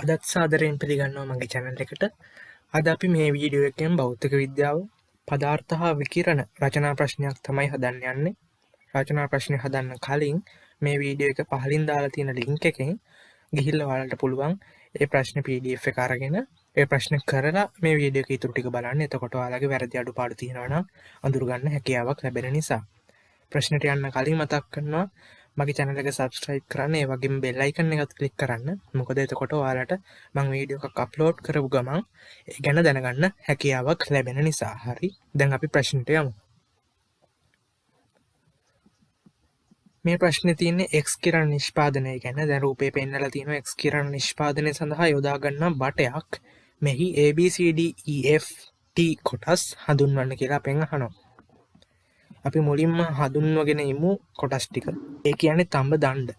අදත් සාදරයෙන් පිළිගන්නවා මගේ channel එකට. අද අපි මේ වීඩියෝ එකෙන් භෞතික විද්‍යාව පදාර්ථ හා විකිරණ රචනා ප්‍රශ්නයක් තමයි හදන්න යන්නේ. රචනා ප්‍රශ්නේ හදන්න කලින් මේ වීඩියෝ එක පහලින් දාලා තියෙන link එකෙන් ගිහිල්ලා ඔයාලට පුළුවන් ඒ ප්‍රශ්න PDF එක අරගෙන ඒ ප්‍රශ්න කරලා මේ වීඩියෝ එක ඉතුරු ටික බලන්න. එතකොට ඔයාලගේ වැරදි අඩුපාඩු තියෙනවා නම් අඳුරගන්න හැකියාවක් ලැබෙන නිසා. ප්‍රශ්නට යන්න කලින් මතක් කරනවා මගේ channel එක subscribe කරන්න, ඒ වගේම bell icon එකත් click කරන්න. මොකද එතකොට ඔයාලට මම වීඩියෝ එකක් upload කරපු ගමන් ඒ ගැන දැනගන්න හැකියාවක් ලැබෙන නිසා. හරි. දැන් අපි ප්‍රශ්නෙට යමු. මේ ප්‍රශ්නේ තියෙන්නේ X කිරණ නිෂ්පාදනය ගැන. දැන් රූපේ පෙන්නලා තියෙනවා X කිරණ නිෂ්පාදනය සඳහා යොදා ගන්නා බටයක්. මෙහි A B C D E F T කොටස් හඳුන්වන්න කියලා අපෙන් අහනවා. අපි මුලින්ම හඳුන්වගෙන ඉමු කොටස් ටික. ඒ කියන්නේ තඹ දණ්ඩ.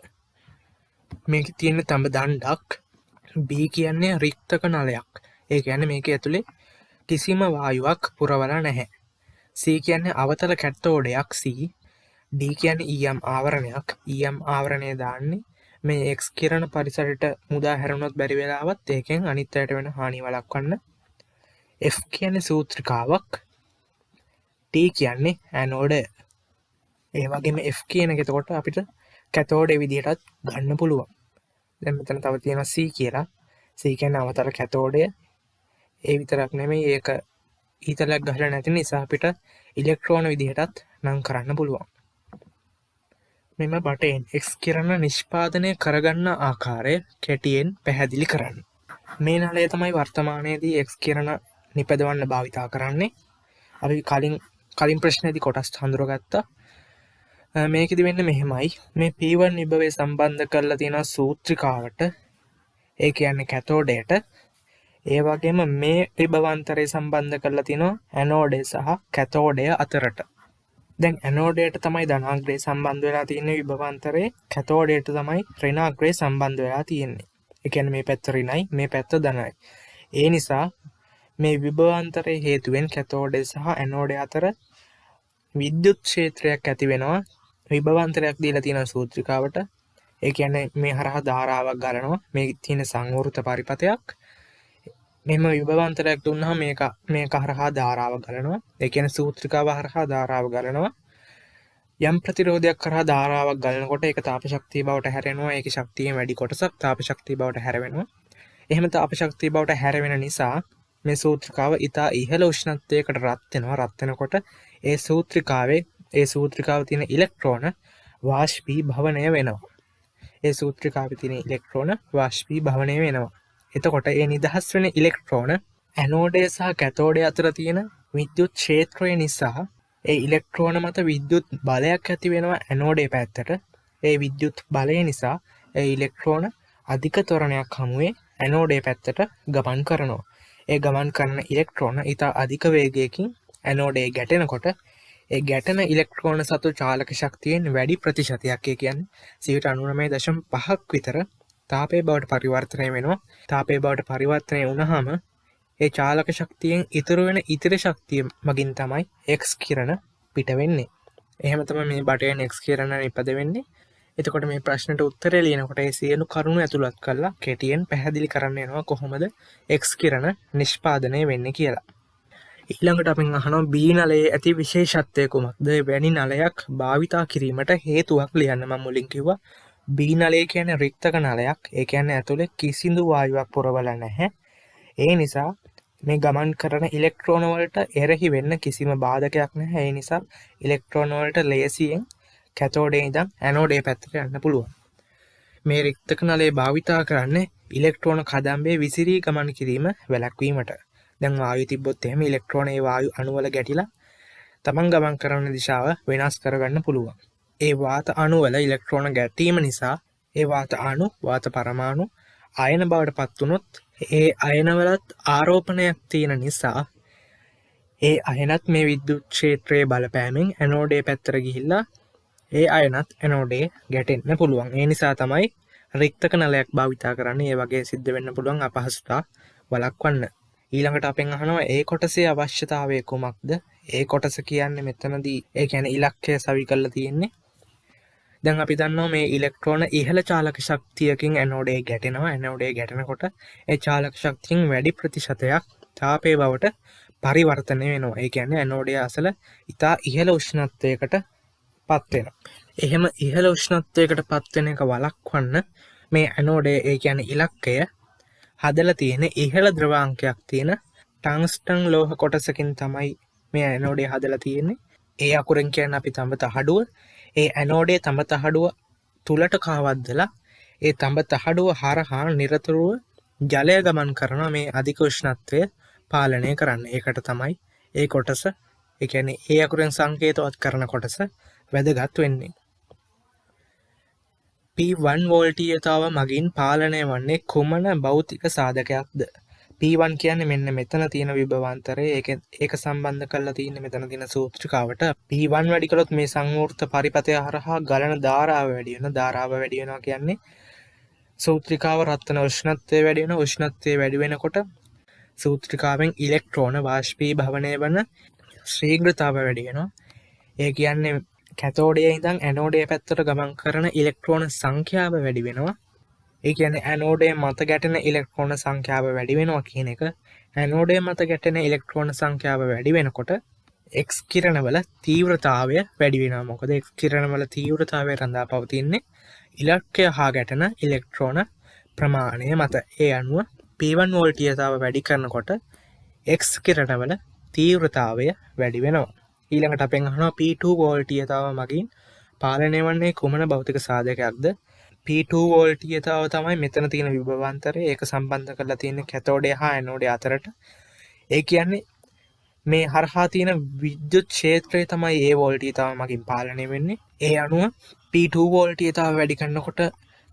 මේකේ තියෙන තඹ දණ්ඩක්. B කියන්නේ රික්තක නලයක්. ඒ කියන්නේ මේකේ ඇතුලේ කිසිම වායුවක් පුරවලා නැහැ. C කියන්නේ අවතල කැටෝඩයක් C. D කියන්නේ EM ආවරණයක්. EM ආවරණය දාන්නේ මේ X කිරණ පරිසරයට මුදා හැරුණොත් බැරි වෙලාවත් ඒකෙන් අනිත් අයට වෙන හානිය වළක්වන්න. F කියන්නේ සූත්‍රිකාවක්. T කියන්නේ ඇනෝඩය. ඒ වගේම F කියන එක එතකොට අපිට කැතෝඩේ විදිහටත් ගන්න පුළුවන්. දැන් මෙතන තව තියෙනවා C කියලා. C කියන්නේ අවතල කැතෝඩය. ඒ විතරක් නෙමෙයි ඒක ඊතලයක් ගහලා නැති නිසා අපිට ඉලෙක්ට්‍රෝන විදිහටත් නම් කරන්න පුළුවන්. මෙම බටෙන් X කිරණ නිෂ්පාදනය කරගන්න ආකාරය කෙටියෙන් පැහැදිලි කරන්න. මේ නලය තමයි වර්තමානයේදී X කිරණ නිපදවන්න භාවිතා කරන්නේ. අපි කලින් ප්‍රශ්නේදී කොටස් හඳුරගත්තා. මේකෙදි වෙන්නේ මෙහෙමයි. මේ P1 නිබ්බවේ සම්බන්ධ කරලා තියෙන සූත්‍රිකාවට, ඒ කියන්නේ කැතෝඩයට, ඒ වගේම මේ විභවාන්තරය සම්බන්ධ කරලා තියෙනවා ඇනෝඩය සහ කැතෝඩය අතරට. දැන් ඇනෝඩයට තමයි ධනාග්‍රේ සම්බන්ධ වෙලා තියෙන්නේ විභවාන්තරේ, කැතෝඩයට තමයි ඍණාග්‍රේ සම්බන්ධ වෙලා තියෙන්නේ. ඒ කියන්නේ මේ පැත්ත ඍණයි, මේ පැත්ත ධනයි. ඒ නිසා මේ විභවාන්තරයේ හේතුවෙන් කැතෝඩය සහ ඇනෝඩය අතර විද්‍යුත් ක්ෂේත්‍රයක් ඇති වෙනවා. විභවාන්තරයක් දීලා තියෙන සූත්‍රිකාවට. ඒ කියන්නේ මේ හරහා ධාරාවක් ගලනවා. මේ තියෙන සංවෘත පරිපථයක්. මෙහෙම විභවාන්තරයක් දුන්නාම මේක හරහා ධාරාවක් ගලනවා. ඒ කියන්නේ සූත්‍රිකාව හරහා ධාරාව ගලනවා. යම් ප්‍රතිරෝධයක් කරහා ධාරාවක් ගලනකොට ඒක තාප ශක්තිය බවට හැරෙනවා. ඒකේ ශක්තියෙන් වැඩි කොටසක් තාප ශක්තිය බවට හැරෙනවා. එහෙම තාප ශක්තිය බවට හැරෙන නිසා මේ සූත්‍රිකාව ඉතා ඉහළ උෂ්ණත්වයකට රත් වෙනවා. රත් වෙනකොට ඒ සූත්‍රිකාවේ තියෙන ඉලෙක්ට්‍රෝන වාෂ්පීභවනය වෙනවා. ඒ සූත්‍රිකාවේ තියෙන ඉලෙක්ට්‍රෝන වාෂ්පීභවනය වෙනවා. එතකොට ඒ නිදහස් වෙන ඉලෙක්ට්‍රෝන ඇනෝඩය සහ කැතෝඩය අතර තියෙන විද්‍යුත් ක්ෂේත්‍රය නිසා ඒ ඉලෙක්ට්‍රෝන මත විද්‍යුත් බලයක් ඇති වෙනවා ඇනෝඩේ පැත්තට. ඒ විද්‍යුත් බලය නිසා ඒ ඉලෙක්ට්‍රෝන අධික ත්වරණයක් හමුවේ ඇනෝඩේ පැත්තට ගමන් කරනවා. ඒ ගමන් කරන ඉලෙක්ට්‍රෝන ඉතා අධික වේගයකින් ඇනෝඩේ ගැටෙනකොට ඒ ගැටෙන ඉලෙක්ට්‍රෝන සතු චාලක ශක්තියෙන් වැඩි ප්‍රතිශතයක්, ඒ කියන්නේ 99.5ක් විතර තාපය බවට පරිවර්තනය වෙනවා. තාපය බවට පරිවර්තනය වුණාම ඒ චාලක ශක්තියෙන් ඉතුරු වෙන ඉතිරි ශක්තිය මගින් තමයි X කිරණ පිට වෙන්නේ. එහෙම තමයි මේ බටයෙන් X කිරණ නිපද වෙන්නේ. එතකොට මේ ප්‍රශ්නට උත්තරය ලියනකොට ඒ සියලු කරුණු ඇතුළත් කරලා කෙටියෙන් පැහැදිලි කරන්න යනවා කොහොමද X කිරණ නිෂ්පාදනය වෙන්නේ කියලා. ඊළඟට අපෙන් අහනවා B නලයේ ඇති විශේෂත්වය කුමක්ද? වැනි නලයක් භාවිතා කිරීමට හේතුවක් ලියන්න. මම මුලින් කිව්වා B නලය කියන්නේ රික්තක නලයක්. ඒ කියන්නේ ඇතුලේ කිසිදු වායුවක් පුරවලා නැහැ. ඒ නිසා මේ ගමන් කරන ඉලෙක්ට්‍රෝන වලට එරෙහි වෙන්න කිසිම බාධකයක් නැහැ. ඒ නිසා ඉලෙක්ට්‍රෝන වලට ලේසියෙන් කැතෝඩේ ඉඳන් ඇනෝඩේ පැත්තට යන්න පුළුවන්. මේ රික්තක නලය භාවිතා කරන්නේ ඉලෙක්ට්‍රෝන කදම්බේ විසිරී ගමන් කිරීම වැළැක්වීමට. දැන් වායු තිබ්බොත් එහෙම ඉලෙක්ට්‍රෝන ඒ වායු අණු වල ගැටිලා තමන් ගමන් කරන දිශාව වෙනස් කරගන්න පුළුවන්. ඒ වාත අණු වල ඉලෙක්ට්‍රෝන ගැටීම නිසා ඒ වාත අණු, වාත පරමාණු අයන බවට පත් වුනොත් ඒ අයනවලත් ආරෝපණයක් තියෙන නිසා ඒ අයනත් මේ විද්‍යුත් ක්ෂේත්‍රයේ බලපෑමෙන් ඇනෝඩේ පැත්තට ගිහිල්ලා ඒ අයනත් ඇනෝඩේ ගැටෙන්න පුළුවන්. ඒ නිසා තමයි රික්තක නලයක් භාවිතා කරන්නේ. ඒ වගේ සිද්ධ වෙන්න පුළුවන් අපහසුතා වළක්වන්න. ඊළඟට අපෙන් අහනවා ඒ කොටසේ අවශ්‍යතාවය කුමක්ද? ඒ කොටස කියන්නේ මෙතනදී ඒ කියන්නේ ඉලක්කය සවි කරලා තියෙන්නේ. දැන් අපි දන්නවා මේ ඉලෙක්ට්‍රෝන ඉහළ චාලක ශක්තියකින් ඇනෝඩේ ගැටෙනවා. ඇනෝඩේ ගැටෙනකොට ඒ චාලක ශක්තියෙන් වැඩි ප්‍රතිශතයක් තාපය බවට පරිවර්තනය වෙනවා. ඒ කියන්නේ ඇනෝඩය අසල ඉතා ඉහළ උෂ්ණත්වයකට පත් වෙනවා. එහෙම ඉහළ උෂ්ණත්වයකට පත් වෙන එක වළක්වන්න මේ ඇනෝඩේ ඒ කියන්නේ ඉලක්කය හදලා තියෙන ඉහළ ද්‍රවාංකයක් තියෙන ටංස්ටන් ලෝහ කොටසකින් තමයි මේ ඇනෝඩේ හදලා තියෙන්නේ. ඒ අකුරෙන් කියන්නේ අපි තඹ තහඩුව. ඒ ඇනෝඩේ තඹ තහඩුව තුලට කාවද්දලා ඒ තඹ තහඩුව හරහා නිරතුරුව ජලය ගමන් කරන මේ අධික උෂ්ණත්වය පාලනය කරන්න. ඒකට තමයි ඒ කොටස ඒ කියන්නේ ඒ අකුරෙන් සංකේතවත් කරන කොටස වැදගත් වෙන්නේ. P1 වෝල්ටීයතාව මගින් පාලනය වන්නේ කුමන භෞතික සාධකයක්ද? P1 කියන්නේ මෙන්න මෙතන තියෙන විභවාන්තරය. ඒක සම්බන්ධ කරලා තියෙන්නේ මෙතන තියෙන සූත්‍රිකාවට. P1 වැඩි කළොත් මේ සංවෘත පරිපථය හරහා ගලන ධාරාව වැඩි වෙනවා. ධාරාව වැඩි වෙනවා කියන්නේ සූත්‍රිකාව රත් වෙන උෂ්ණත්වය වැඩි වෙනවා. උෂ්ණත්වය වැඩි වෙනකොට සූත්‍රිකාවෙන් ඉලෙක්ට්‍රෝන වාෂ්පීභවනය වන ශීඝ්‍රතාව වැඩි වෙනවා. ඒ කියන්නේ කැතෝඩයේ ඉඳන් ඇනෝඩය පැත්තට ගමන් කරන ඉලෙක්ට්‍රෝන සංඛ්‍යාව වැඩි වෙනවා. ඒ කියන්නේ ඇනෝඩය මත ගැටෙන ඉලෙක්ට්‍රෝන සංඛ්‍යාව වැඩි වෙනවා කියන එක. ඇනෝඩය මත ගැටෙන ඉලෙක්ට්‍රෝන සංඛ්‍යාව වැඩි වෙනකොට X කිරණවල තීව්‍රතාවය වැඩි වෙනවා. මොකද X කිරණවල තීව්‍රතාවය රඳා පවතින්නේ ඉලක්කය හා ගැටෙන ඉලෙක්ට්‍රෝන ප්‍රමාණය මත. ඒ අනුව P1 වෝල්ටීයතාව වැඩි කරනකොට X කිරණවල තීව්‍රතාවය වැඩි වෙනවා. ඊළඟට අපෙන් අහනවා P2 වෝල්ටීයතාව මගින් පාලනය වන්නේ කුමන භෞතික සාධකයක්ද? P2 වෝල්ටීයතාව තමයි මෙතන තියෙන විභවාන්තරය. ඒක සම්බන්ධ කරලා තියෙන්නේ කැතෝඩය හා ඇනෝඩය අතරට. ඒ කියන්නේ මේ හරහා තියෙන විද්‍යුත් ක්ෂේත්‍රය තමයි ඒ වෝල්ටීයතාව මගින් පාලනය වෙන්නේ. ඒ අනුව P2 වෝල්ටීයතාව වැඩි කරනකොට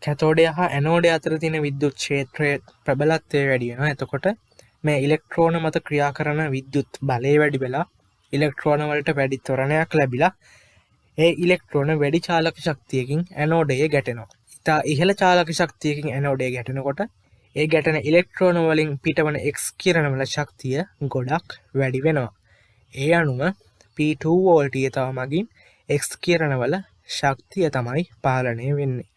කැතෝඩය හා ඇනෝඩය අතර තියෙන විද්‍යුත් ක්ෂේත්‍රයේ ප්‍රබලත්වය වැඩි වෙනවා. එතකොට මේ ඉලෙක්ට්‍රෝන මත ක්‍රියා කරන විද්‍යුත් බලය වැඩි වෙලා ඉලෙක්ට්‍රෝන වලට වැඩි ත්වරණයක් ලැබිලා ඒ ඉලෙක්ට්‍රෝන වැඩි චාලක ශක්තියකින් ඇනෝඩයේ ගැටෙනවා. ඉතා ඉහළ චාලක ශක්තියකින් ඇනෝඩයේ ගැටෙනකොට ඒ ගැටෙන ඉලෙක්ට්‍රෝන වලින් පිටවන X කිරණ වල ශක්තිය ගොඩක් වැඩි වෙනවා. ඒ අනුව P2 වෝල්ටීයතාව මගින් X කිරණ වල ශක්තිය තමයි පාලනය වෙන්නේ.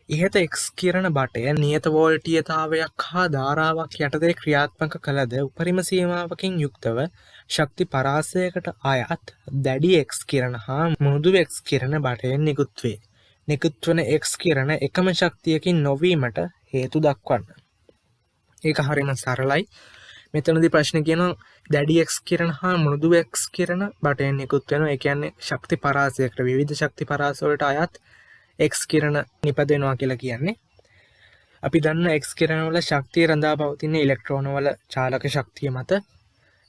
ඉහත X කිරණ බටය නියත වෝල්ටීයතාවයක් හා ධාරාවක් යටතේ ක්‍රියාත්මක කළද උපරිම සීමාවකින් යුක්තව ශක්ති පරාසයකට අයත් දැඩි X කිරණ හා මෘදු X කිරණ බටයෙන් නිකුත් වේ. නිකුත් වන X කිරණ එකම ශක්තියකින් නොවීමට හේතු දක්වන්න. ඒක හරිම සරලයි. මෙතනදී ප්‍රශ්නේ කියනවා දැඩි X කිරණ හා මෘදු X කිරණ බටයෙන් නිකුත් වෙනවා. ඒ කියන්නේ ශක්ති පරාසයකට විවිධ ශක්ති පරාස වලට අයත් X කිරණ නිපදවෙනවා කියලා කියන්නේ. අපි දන්න X කිරණ වල ශක්තිය රඳා පවතින ඉලෙක්ට්‍රෝන වල චාලක ශක්තිය මත.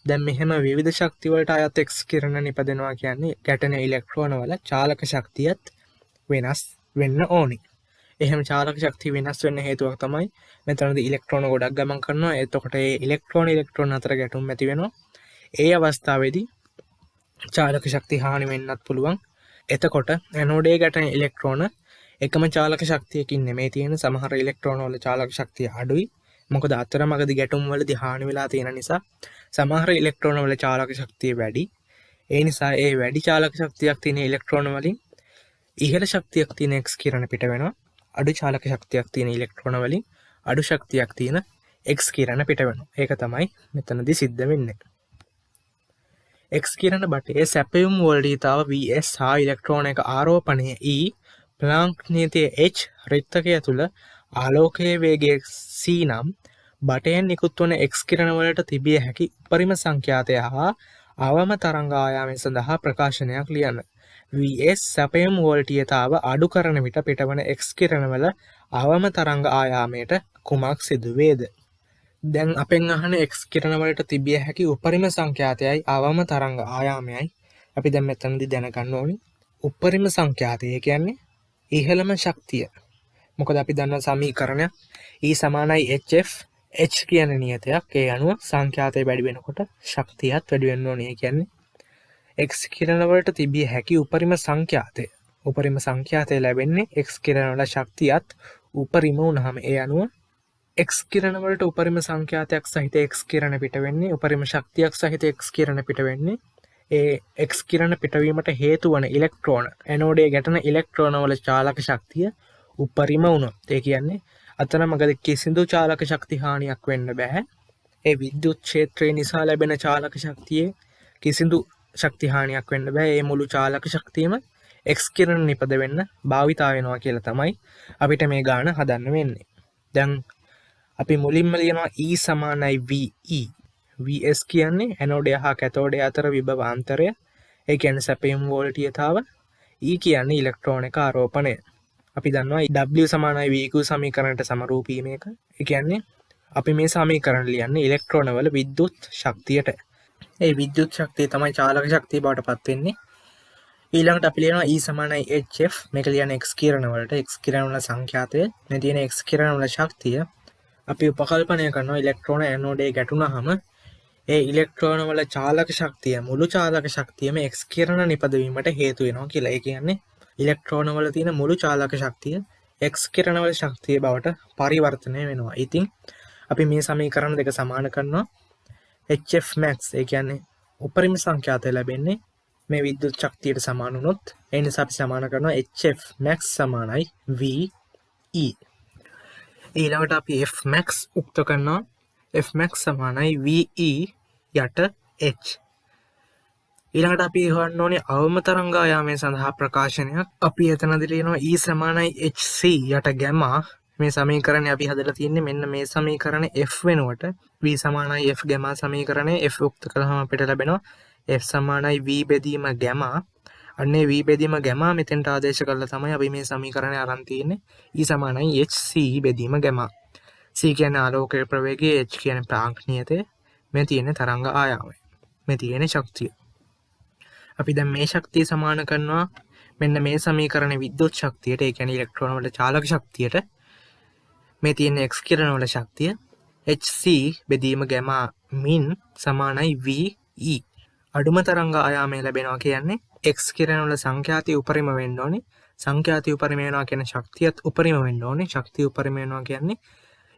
දැන් මෙහෙම විවිධ ශක්ති වලට අයත් X කිරණ නිපදවෙනවා කියන්නේ ගැටෙන ඉලෙක්ට්‍රෝන වල චාලක ශක්තියත් වෙනස් වෙන්න ඕනි. එහෙම චාලක ශක්තිය වෙනස් වෙන්න හේතුවක් තමයි මෙතනදී ඉලෙක්ට්‍රෝන ගොඩක් ගමන් කරනවා. එතකොට ඒ ඉලෙක්ට්‍රෝන අතර ගැටුම් ඇති වෙනවා. ඒ අවස්ථාවේදී චාලක ශක්තිය හානි වෙන්නත් පුළුවන්. එතකොට ඇනෝඩයේ ගැටෙන ඉලෙක්ට්‍රෝන එකම චාලක ශක්තියකින් නෙමෙයි තියෙන. සමහර ඉලෙක්ට්‍රෝන වල චාලක ශක්තිය අඩුයි. මොකද අතරමඟදී ගැටුම් වලදී හානි වෙලා තියෙන නිසා. සමහර ඉලෙක්ට්‍රෝන වල චාලක ශක්තිය වැඩි. ඒ නිසා ඒ වැඩි චාලක ශක්තියක් තියෙන ඉලෙක්ට්‍රෝන වලින් ඉහළ ශක්තියක් තියෙන X කිරණ පිට වෙනවා. අඩු චාලක ශක්තියක් තියෙන ඉලෙක්ට්‍රෝන වලින් අඩු ශක්තියක් තියෙන X කිරණ පිට වෙනවා. ඒක තමයි මෙතනදී සිද්ධ වෙන්නේ. X කිරණ බටයේ සැපයුම් වෝල්ටීයතාව Vs හා ඉලෙක්ට්‍රෝන එක ආරෝපණය E ප්ලාන්ක් නීතිය H රික්තකය තුළ ආලෝකයේ වේගය c නම් බටයෙන් නිකුත් වන X කිරණ වලට තිබිය හැකි උපරිම සංඛ්‍යාතය හා අවම තරංග ආයාමය සඳහා ප්‍රකාශනයක් ලියන්න. Vs සැපයුම් වෝල්ටීයතාව අඩු කරන විට පිටවන X කිරණ වල අවම තරංග ආයාමයට කුමක් සිදු වේද? දැන් අපෙන් අහන X කිරණ වලට තිබිය හැකි උපරිම සංඛ්‍යාතයයි අවම තරංග ආයාමයයි අපි දැන් මෙතනදී දැනගන්න ඕනි. උපරිම සංඛ්‍යාතය කියන්නේ ඉහළම ශක්තිය. මොකද අපි දන්න සමීකරණය E සමානයි HF H කියන නියතයක්. ඒ අනුව සංඛ්‍යාතය වැඩි වෙනකොට ශක්තියත් වැඩි වෙන්න ඕනේ. ඒ කියන්නේ X කිරණ වලට තිබිය හැකි උපරිම සංඛ්‍යාතය. උපරිම සංඛ්‍යාතය ලැබෙන්නේ X කිරණ වල ශක්තියත් උපරිම වුණාම. ඒ අනුව X කිරණ වලට උපරිම සංඛ්‍යාතයක් සහිත X කිරණ පිට වෙන්නේ උපරිම ශක්තියක් සහිත X කිරණ පිට වෙන්නේ ඒ එක්ස් කිරණ පිටවීමට හේතු වන ඉලෙක්ට්‍රෝන ඇනෝඩේ ගැටන ඉලෙක්ට්‍රෝනවල චාලක ශක්තිය උපරිම වුණොත් ඒ කියන්නේ අතන මගද කිසිදු චාලක ශක්ති හානියක් වෙන්න බෑ. ඒ විද්‍යුත් ක්ෂේත්‍රය නිසා ලැබෙන චාලක ශක්තියේ කිසිදු ශක්ති හානියක් වෙන්න බෑ. ඒ මුළු චාලක ශක්තියම එක්ස් කිරණ නිපද වෙන්න භාවිතා වෙනවා කියලා තමයි අපිට මේ ගාන හදන්න වෙන්නේ. දැන් අපි මුලින්ම ලියනවා E සමානයි VE. VS කියන්නේ ඇනෝඩය හා කැතෝඩය අතර විභව අන්තරය. ඒ කියන්නේ සැපයුම් වෝල්ටීයතාව. E කියන්නේ ඉලෙක්ට්‍රෝනික ආරෝපණය. අපි දන්නවා W සමානයි VQ සමීකරණයට සමරූපී මේක. ඒ කියන්නේ අපි මේ සමීකරණ ලියන්නේ ඉලෙක්ට්‍රෝන වල විද්‍යුත් ශක්තියට. ඒ විද්‍යුත් ශක්තිය තමයි චාලක ශක්තිය බවට පත් වෙන්නේ. ඊළඟට අපි ලියනවා E සමානයි HF. මේක ලියන්නේ X කිරණ වලට. X කිරණ වල සංඛ්‍යාතය. මේ තියෙන X කිරණ වල ශක්තිය අපි උපකල්පනය කරනවා ඉලෙක්ට්‍රෝන ඇනෝඩේ ගැටුණාම ඒ ඉලෙක්ට්‍රෝන වල චාලක ශක්තිය මුළු චාලක ශක්තියම X කිරණ නිපදවීමට හේතු වෙනවා කියලා. ඒ කියන්නේ ඉලෙක්ට්‍රෝන වල තියෙන මුළු චාලක ශක්තිය X කිරණ වල ශක්තිය බවට පරිවර්තනය වෙනවා. ඉතින් අපි මේ සමීකරණ දෙක සමාන කරනවා. HF max ඒ කියන්නේ උපරිම සංඛ්‍යාතය ලැබෙන්නේ මේ විද්‍යුත් ශක්තියට සමාන වුණොත් ඒ නිසා අපි සමාන කරනවා HF max සමානයි VE. ඊළඟට අපි F max උක්ත කරනවා. F max සමානයි VE යට H. ඊළඟට අපි හොයන්න ඕනේ අවම තරංගායාමය සඳහා ප්‍රකාශනයක්. අපි එතනදී ලියනවා E සමානයි HC යට ගැමා. මේ සමීකරණය අපි හදලා තියෙන්නේ මෙන්න මේ සමීකරණය F වෙනුවට V සමානයි F ගැමා සමීකරණය F උක්ත කළාම අපිට ලැබෙනවා F සමානයි V බෙදීම ගැමා. අන්නේ V බෙදීම ගැමා මෙතෙන්ට ආදේශ කරලා තමයි අපි මේ සමීකරණය අරන් තියෙන්නේ. E සමානයි HC බෙදීම ගැමා. C කියන්නේ ආලෝකයේ ප්‍රවේගය, H කියන්නේ ප්‍රාඥියතය, මේ තියෙන තරංග ආයාමය, මේ තියෙන ශක්තිය. අපි දැන් මේ ශක්තිය සමාන කරනවා මෙන්න මේ සමීකරණේ විද්‍යුත් ශක්තියට. ඒ කියන්නේ ඉලෙක්ට්‍රෝන වල චාලක ශක්තියට. මේ තියෙන X කිරණ වල ශක්තිය HC බෙදීම ගැමා මින් සමානයි VE. අඩුම තරංග ආයාමය ලැබෙනවා කියන්නේ X කිරණ වල සංඛ්‍යාතය උපරිම වෙන්න ඕනේ. සංඛ්‍යාතය උපරිම වෙනවා කියන්නේ ශක්තියත් උපරිම වෙන්න ඕනේ. ශක්තිය උපරිම වෙනවා කියන්නේ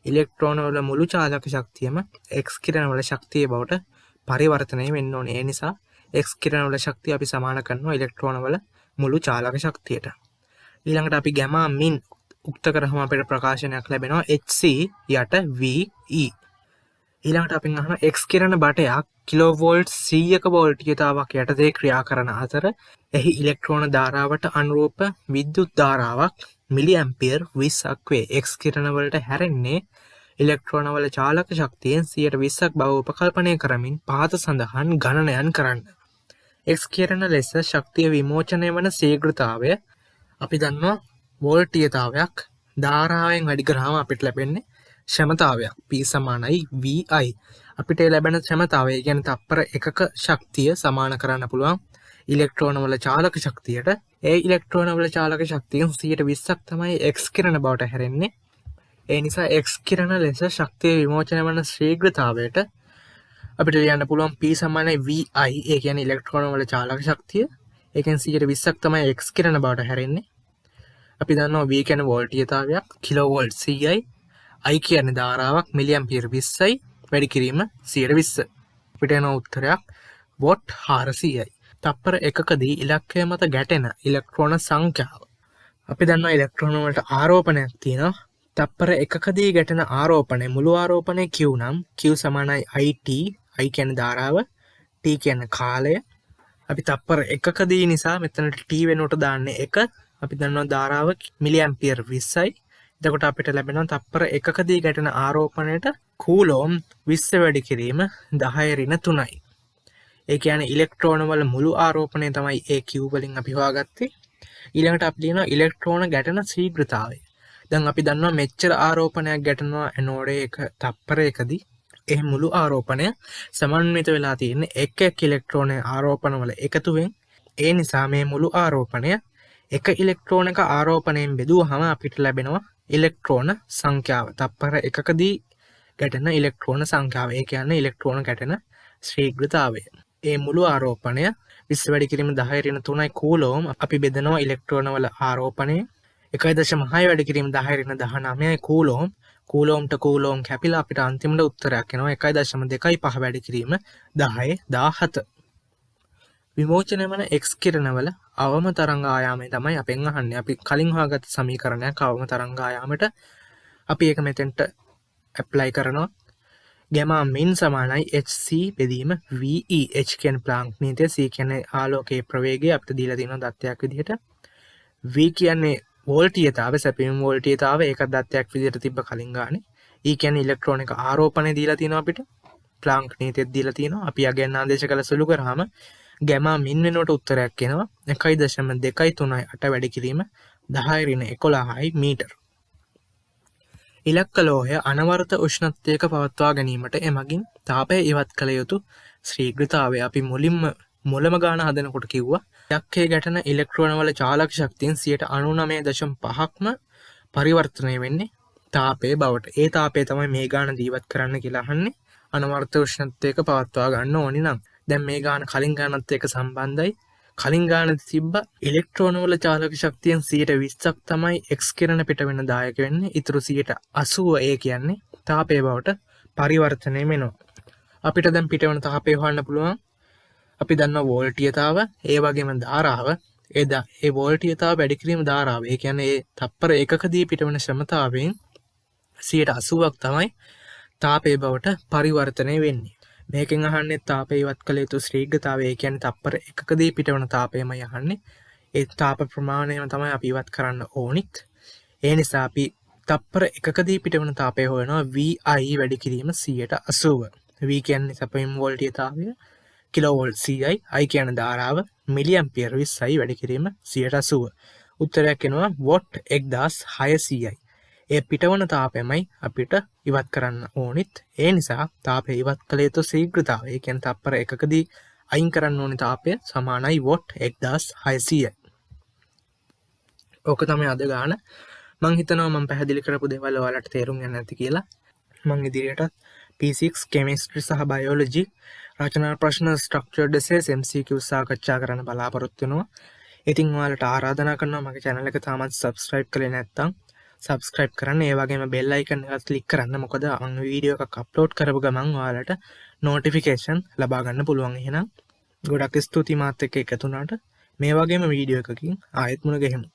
ඉලෙක්ට්‍රෝන වල මුළු චාලක ශක්තියම X කිරණ වල ශක්තිය බවට පරිවර්තනය වෙන්න ඕනේ. ඒ නිසා X කිරණ වල ශක්තිය අපි සමාන කරනවා ඉලෙක්ට්‍රෝන වල මුළු චාලක ශක්තියට. ඊළඟට අපි ගැමා මින් උක්ත කරාම අපිට ප්‍රකාශනයක් ලැබෙනවා HC යට VE. ඊළඟට අපි අහනවා X කිරණ බටයක් කිලෝවෝල්ට් 100ක වෝල්ටීයතාවක් යටතේ ක්‍රියා කරන අතර එහි ඉලෙක්ට්‍රෝන ධාරාවට අනුරූප විද්‍යුත් ධාරාවක් මිලි ඇම්පියර් 20ක් වේ. X කිරණ වලට හැරෙන්නේ ඉලෙක්ට්‍රෝන වල චාලක ශක්තියෙන් 120ක් බව උපකල්පනය කරමින් පහත සඳහන් ගණනයන් කරන්න. X කිරණ ලෙස ශක්තිය විමෝචනය වන ශීඝ්‍රතාවය අපි දන්නවා වෝල්ටීයතාවයක් ධාරාවෙන් වැඩි කරාම අපිට ලැබෙන්නේ ක්ෂමතාවයක් P සමානයි VI. අපිට ලැබෙන ක්ෂමතාවය කියන්නේ තප්පර එකක ශක්තිය සමාන කරන්න පුළුවන් ඉලෙක්ට්‍රෝන වල චාලක ශක්තියට. ඒ ඉලෙක්ට්‍රෝන වල චාලක ශක්තියෙන් 120ක් තමයි X කිරණ බවට හැරෙන්නේ. ඒ නිසා X කිරණ ලෙස ශක්තිය විමෝචනය වන ශීඝ්‍රතාවයට අපිට ලියන්න පුළුවන් P සමානයි VI. ඒ කියන්නේ ඉලෙක්ට්‍රෝන වල චාලක ශක්තිය. ඒකෙන් 120ක් තමයි X කිරණ බවට හැරෙන්නේ. අපි දන්නවා V කියන්නේ වෝල්ටීයතාවයක් කිලෝවෝල්ට් 100යි. I කියන්නේ ධාරාවක් මිලි ඇම්පියර් 20යි. වැඩි කිරීම 120. අපිට එන උත්තරයක් වොට් 400යි. තප්පර එකකදී ඉලක්කය මත ගැටෙන ඉලෙක්ට්‍රෝන සංඛ්‍යාව. අපි දන්නවා ඉලෙක්ට්‍රෝන වලට ආරෝපණයක් තියෙනවා. තප්පර එකකදී ගැටෙන ආරෝපණය මුළු ආරෝපණය Q නම් Q සමානයි IT. I කියන්නේ ධාරාව, T කියන්නේ කාලය. අපි තප්පර එකකදී නිසා මෙතනට T වෙනුවට දාන්නේ 1. අපි දන්නවා ධාරාව මිලි ඇම්පියර් 20යි. එතකොට අපිට ලැබෙනවා තප්පර එකකදී ගැටෙන ආරෝපණයට කූලෝම් 20 වැඩි කිරීම 10^3යි. ඒ කියන්නේ ඉලෙක්ට්‍රෝන වල මුළු ආරෝපණය තමයි ඒ Q වලින් අපි හොයාගත්තේ. ඊළඟට අපි ලියනවා ඉලෙක්ට්‍රෝන ගැටෙන ශීඝ්‍රතාවය. දැන් අපි දන්නවා මෙච්චර ආරෝපණයක් ගැටෙනවා ඇනෝඩේ එක තප්පරයකදී. ඒ මුළු ආරෝපණය සමන්විත වෙලා තියෙන්නේ එක් ඉලෙක්ට්‍රෝන ආරෝපණ වල එකතුවෙන්. ඒ නිසා මේ මුළු ආරෝපණය එක ඉලෙක්ට්‍රෝනක ආරෝපණයෙන් බෙදුවහම අපිට ලැබෙනවා ඉලෙක්ට්‍රෝන සංඛ්‍යාව. තප්පර එකකදී ගැටෙන ඉලෙක්ට්‍රෝන සංඛ්‍යාව. ඒ කියන්නේ ඉලෙක්ට්‍රෝන ගැටෙන ශීඝ්‍රතාවය. ඒ මුළු ආරෝපණය 20 වැඩි කිරීම 10^3යි කූලෝම්. අපි බෙදනවා ඉලෙක්ට්‍රෝන වල ආරෝපණය 1.6 වැඩි කිරීම 10^19යි කූලෝම්. කූලෝම්ට කූලෝම් කැපිලා අපිට අන්තිමට උත්තරයක් එනවා 1.25 වැඩි කිරීම 1017. විමෝචනය වන X කිරණවල අවම තරංග ආයාමය තමයි අපෙන් අහන්නේ. අපි කලින් හොයාගත්ත සමීකරණයක් අවම තරංග ආයාමයට අපි ඒක මෙතෙන්ට ඇප්ලයි කරනවා. ගැමා මින් සමානයි hc බෙදීම ve. h කියන්නේ ප්ලාන්ක් නීතිය, c කියන්නේ ආලෝකයේ ප්‍රවේගය අපිට දීලා තියෙන දත්තයක් විදිහට, v කියන්නේ වෝල්ටීයතාවය, සැපයුම් වෝල්ටීයතාවය, ඒක දත්තයක් විදිහට තිබ්බ කලින් ගානේ. e කියන්නේ ඉලෙක්ට්‍රෝන එක ආරෝපණය දීලා තියෙනවා අපිට, ප්ලාන්ක් නීතියක් දීලා තියෙනවා. අපි යගෙන් ආදේශ කළ සුළු කරාම ගැමා මින් වෙනුවට උත්තරයක් එනවා 1.238 වැඩි කිරීම 10^11 මීටර. ඉලක්ක ලෝහය අනවරත උෂ්ණත්වයක පවත්වා ගැනීමට එමගින් තාපය ඉවත් කළ යුතු ශීඝ්‍රතාවය අපි මුලම ගාන හදනකොට කිව්වා. ඉලක්කයේ ගැටෙන ඉලෙක්ට්‍රෝන වල චාලක ශක්තියෙන් 99.5%ක්ම පරිවර්තනය වෙන්නේ තාපයේ බවට. ඒ තාපය තමයි මේ ගාන දීවත් කරන්න කියලා අහන්නේ. අනවරත උෂ්ණත්වයක පවත්වා ගන්න ඕනි නම්. දැන් මේ ගාන කලින් ගානත් එක්ක සම්බන්ධයි. කලින් ගාන තිබ්බ ඉලෙක්ට්‍රෝන වල චාලක ශක්තියෙන් 20%ක් තමයි X කිරණ පිට වෙන දායක වෙන්නේ. ඊටු 80% ඒ කියන්නේ තාපයේ බවට පරිවර්තනය වෙනවා. අපිට දැන් පිට වෙන තාපය හොයන්න පුළුවන්. අපි දන්නවා වෝල්ටීයතාව, ඒ වගේම ධාරාව. ඒ වෝල්ටීයතාව වැඩි කිරීම ධාරාව. ඒ කියන්නේ ඒ තප්පර එකකදී පිට වෙන ශ්‍රමතාවයෙන් 80%ක් තමයි තාපයේ බවට පරිවර්තනය වෙන්නේ. මේකෙන් අහන්නේ තාපය ඉවත් කළ යුතු ශීඝ්‍රතාවය. ඒ කියන්නේ තප්පර එකකදී පිටවන තාපයමයි අහන්නේ. ඒ තාප ප්‍රමාණයම තමයි අපි ඉවත් කරන්න ඕනිත්. ඒ නිසා අපි තප්පර එකකදී පිටවන තාපය හොයනවා vi වැඩි කිරීම 80%. v කියන්නේ සැපයුම් වෝල්ටීයතාවය, කිලෝවෝල්ට් CI, I කියන්නේ ධාරාව, මිලි ඇම්පියර් 20යි වැඩි කිරීම 80%. උත්තරයක් එනවා වොට් 1600යි. ඒ පිටවන තාපයමයි අපිට ඉවත් කරන්න ඕනිත්. ඒ නිසා තාපය ඉවත් කළ යුතු ශීඝ්‍රතාවය, ඒ කියන්නේ තප්පර එකකදී අයින් කරන්න ඕනි තාපය සමානයි වොට් 1600යි. ඕක තමයි අද ගාන. මං හිතනවා මම පැහැදිලි කරපු දේවල් ඔයාලට තේරුම් ගන්න ඇති කියලා. මං ඉදිරියටත් P6 කෙමිස්ට්‍රි සහ බයෝලොජි රචනා ප්‍රශ්න ස්ට්‍රක්චර්ඩ් එසේස් MCQ සාකච්ඡා කරන්න බලාපොරොත්තු වෙනවා. ඉතින් ඔයාලට ආරාධනා කරනවා මගේ channel එක තාමත් subscribe කරේ නැත්නම් subscribe කරන්න. ඒ වගේම bell icon එක click කරන්න. මොකද මම වීඩියෝ එකක් upload කරපු ගමන් ඔයාලට notification ලබා ගන්න පුළුවන්. එහෙනම් ගොඩක් ස්තුතියි මාත් එක්ක එකතු වුණාට. මේ වගේම වීඩියෝ එකකින් ආයෙත් මුණ ගැහෙමු.